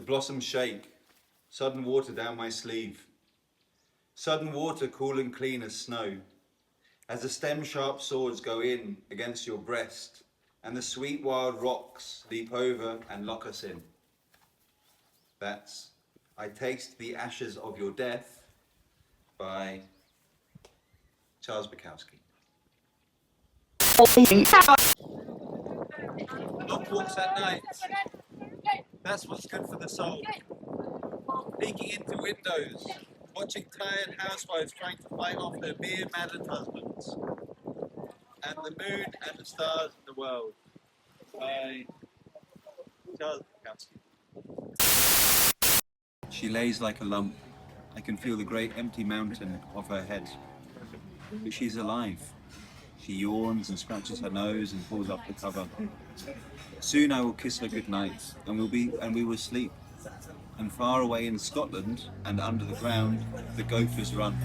blossoms shake, sudden water down my sleeve. Sudden water cool and clean as snow. As the stem-sharp swords go in against your breast, and the sweet wild rocks leap over and lock us in. That's I Taste the Ashes of Your Death by Charles Bukowski. Long walks at night. That's what's good for the soul. Peeking into windows, watching tired housewives trying to fight off their beer-maddened husbands. And the moon and the stars in the world by Charles Bukowski. She lays like a lump. I can feel the great empty mountain of her head. But she's alive. She yawns and scratches her nose and pulls up the cover. Soon I will kiss her goodnight, and we will sleep. And far away in Scotland and under the ground, the gophers run.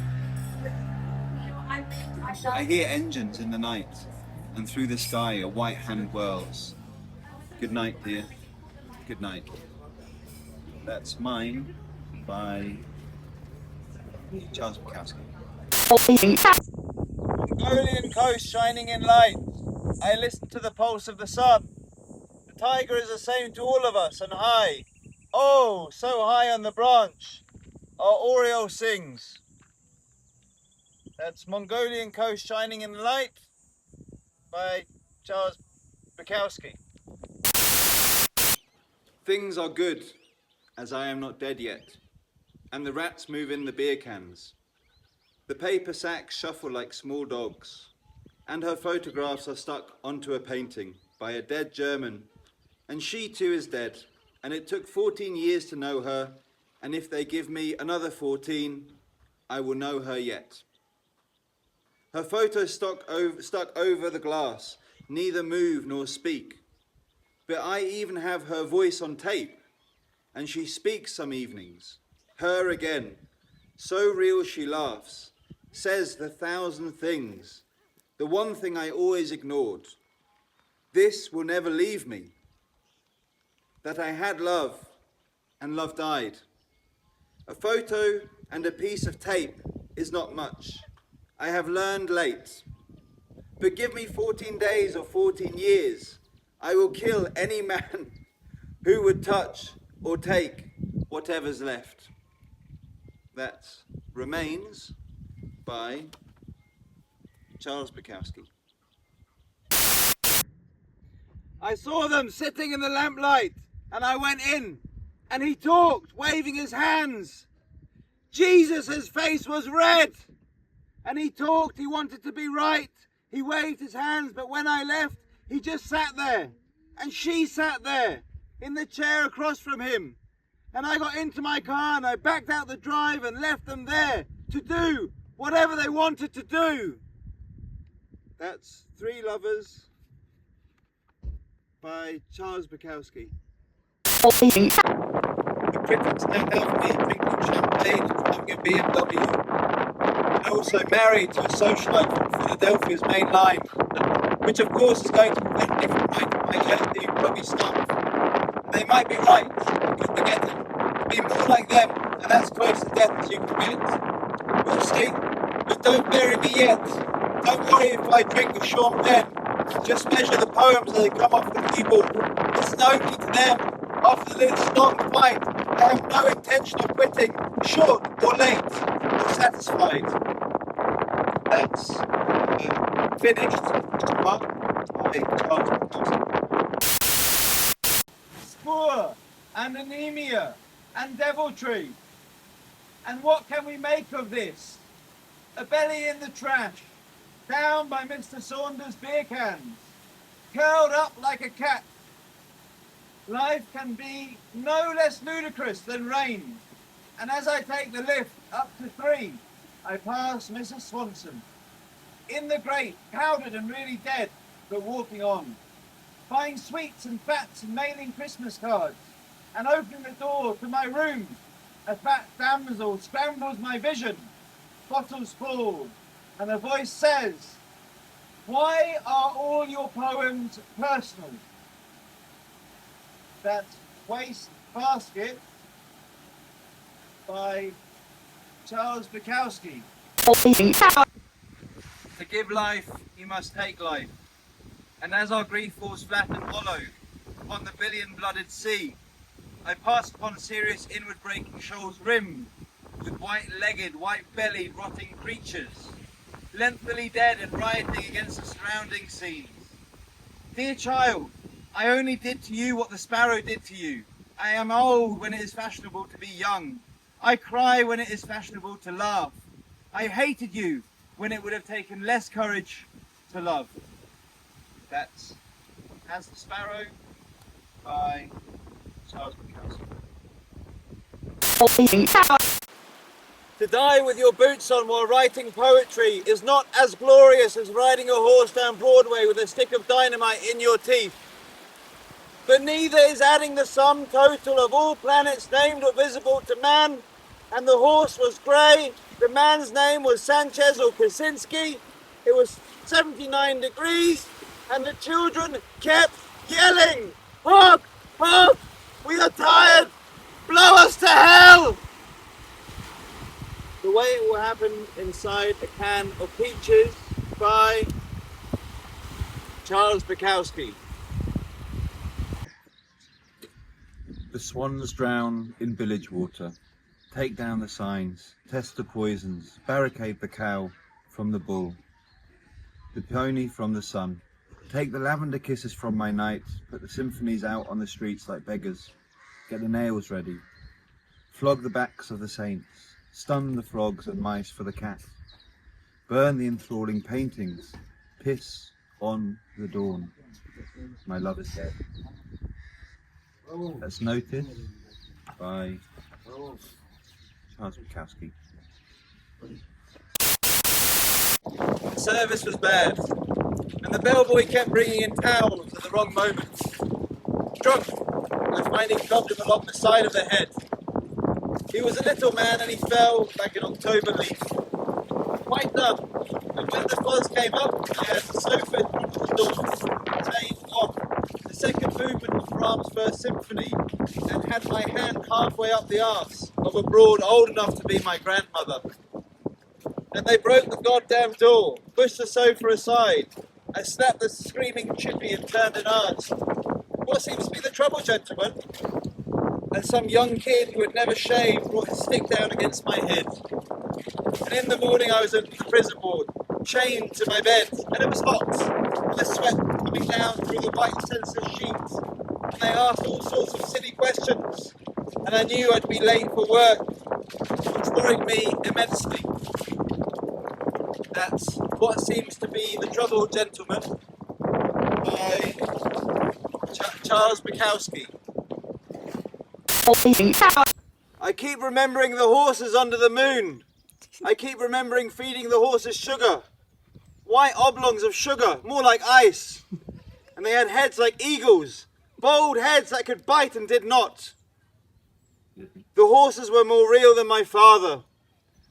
I hear engines in the night, and through the sky a white hand whirls. Good night, dear. Good night. That's Mine by Charles Bukowski. Mongolian coast shining in light. I listen to the pulse of the sun. The tiger is the same to all of us and high. Oh, so high on the branch. Our oriole sings. That's Mongolian coast shining in light by Charles Bukowski. Things are good, as I am not dead yet, and the rats move in the beer cans. The paper sacks shuffle like small dogs, and her photographs are stuck onto a painting by a dead German, and she too is dead, and it took 14 years to know her, and if they give me another 14, I will know her yet. Her photo stuck over the glass, neither move nor speak, but I even have her voice on tape, and she speaks some evenings, her again, so real she laughs, says the 1,000 things, the one thing I always ignored. This will never leave me. That I had love, and love died. A photo and a piece of tape is not much. I have learned late. But give me 14 days or 14 years, I will kill any man who would touch or take whatever's left. That Remains by Charles Bukowski. I saw them sitting in the lamplight, and I went in, and he talked, waving his hands. Jesus' face was red, and he talked, he wanted to be right. He waved his hands, but when I left, he just sat there, and she sat there, in the chair across from him. And I got into my car, and I backed out the drive and left them there to do whatever they wanted to do. That's Three Lovers by Charles Bukowski. The critics now have me drinking champagne and driving a BMW. And also married to a socialite from Philadelphia's main line, which of course is going to prevent me from writing my lefty rugby stuff. They might be right, I could forget them. Be more like them, and that's close to death as you can get. We'll see, but don't bury me yet. Don't worry if I drink a Sean Penn. Just measure the poems as they come off the keyboard. Listen only to them. After this long fight, I have no intention of quitting, short or late or satisfied. That's finished. Spore and anemia and deviltry. And what can we make of this? A belly in the trash, down by Mr. Saunders' beer cans, curled up like a cat. Life can be no less ludicrous than rain. And as I take the lift up to 3, I pass Mrs. Swanson. In the grate, powdered and really dead, but walking on. Buying sweets and fats and mailing Christmas cards. And opening the door to my room. A fat damsel scrambles my vision. Bottles fall. And a voice says, "Why are all your poems personal?" That's Waste Basket by Charles Bukowski. To give life, you must take life. And as our grief falls flat and hollow upon the billion-blooded sea, I pass upon serious inward-breaking shoals rimmed with white-legged, white-bellied, rotting creatures, lengthily dead and rioting against the surrounding scenes. Dear child, I only did to you what the sparrow did to you. I am old when it is fashionable to be young. I cry when it is fashionable to laugh. I hated you when it would have taken less courage to love. That's As the Sparrow by Charles Bukowski. To die with your boots on while writing poetry is not as glorious as riding a horse down Broadway with a stick of dynamite in your teeth. But neither is adding the sum total of all planets named or visible to man, and the horse was grey, the man's name was Sanchez or Krasinski, it was 79 degrees, and the children kept yelling, "Hog! Hog! We are tired! Blow us to hell!" The way it will happen inside a can of peaches by Charles Bukowski. The swans drown in village water. Take down the signs, test the poisons, barricade the cow from the bull, the pony from the sun. Take the lavender kisses from my night, put the symphonies out on the streets like beggars. Get the nails ready. Flog the backs of the saints. Stun the frogs and mice for the cat. Burn the enthralling paintings. Piss on the dawn. My love is dead. That's Noted by Charles Bukowski. The service was bad, and the bellboy kept bringing in towels at the wrong moment. Drunk, I finally dropped him along the side of the head. He was a little man and he fell like an October leaf. Quite done, and when the fuzz came up, I had the sofa in front of the door, playing off the second movement of Brahms' First Symphony, and had my hand halfway up the arse of a broad old enough to be my grandmother. And they broke the goddamn door, pushed the sofa aside. I slapped the screaming chippy and turned and asked, "What seems to be the trouble, gentlemen?" And some young kid who had never shaved brought his stick down against my head. And in the morning I was at the prison ward, chained to my bed, and it was hot, and the sweat coming down through the white censer sheets. And they asked all sorts of silly questions, and I knew I'd be late for work, which worried me immensely. That's What Seems to Be the Trouble, Gentlemen, by Charles Bukowski. I keep remembering the horses under the moon. I keep remembering feeding the horses sugar. White oblongs of sugar, more like ice. And they had heads like eagles, bold heads that could bite and did not. The horses were more real than my father,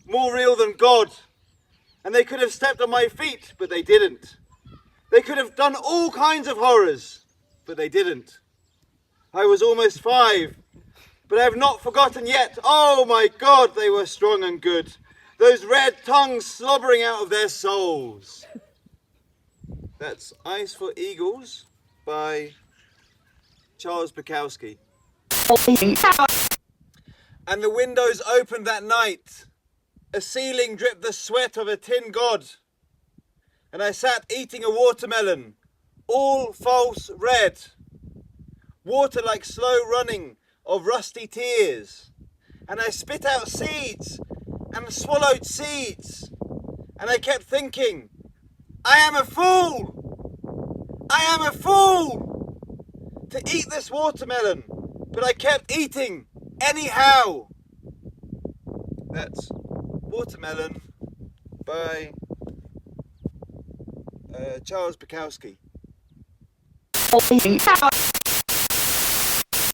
more real than God. And they could have stepped on my feet, but they didn't. They could have done all kinds of horrors, but they didn't. I was almost 5, but I have not forgotten yet. Oh my God, they were strong and good. Those red tongues slobbering out of their souls. That's Ice for Eagles by Charles Bukowski. And the windows opened that night. A ceiling dripped the sweat of a tin god. And I sat eating a watermelon, all false red. Water like slow running of rusty tears. And I spit out seeds and swallowed seeds. And I kept thinking, I am a fool! I am a fool! To eat this watermelon, but I kept eating anyhow. That's Watermelon by Charles Bukowski.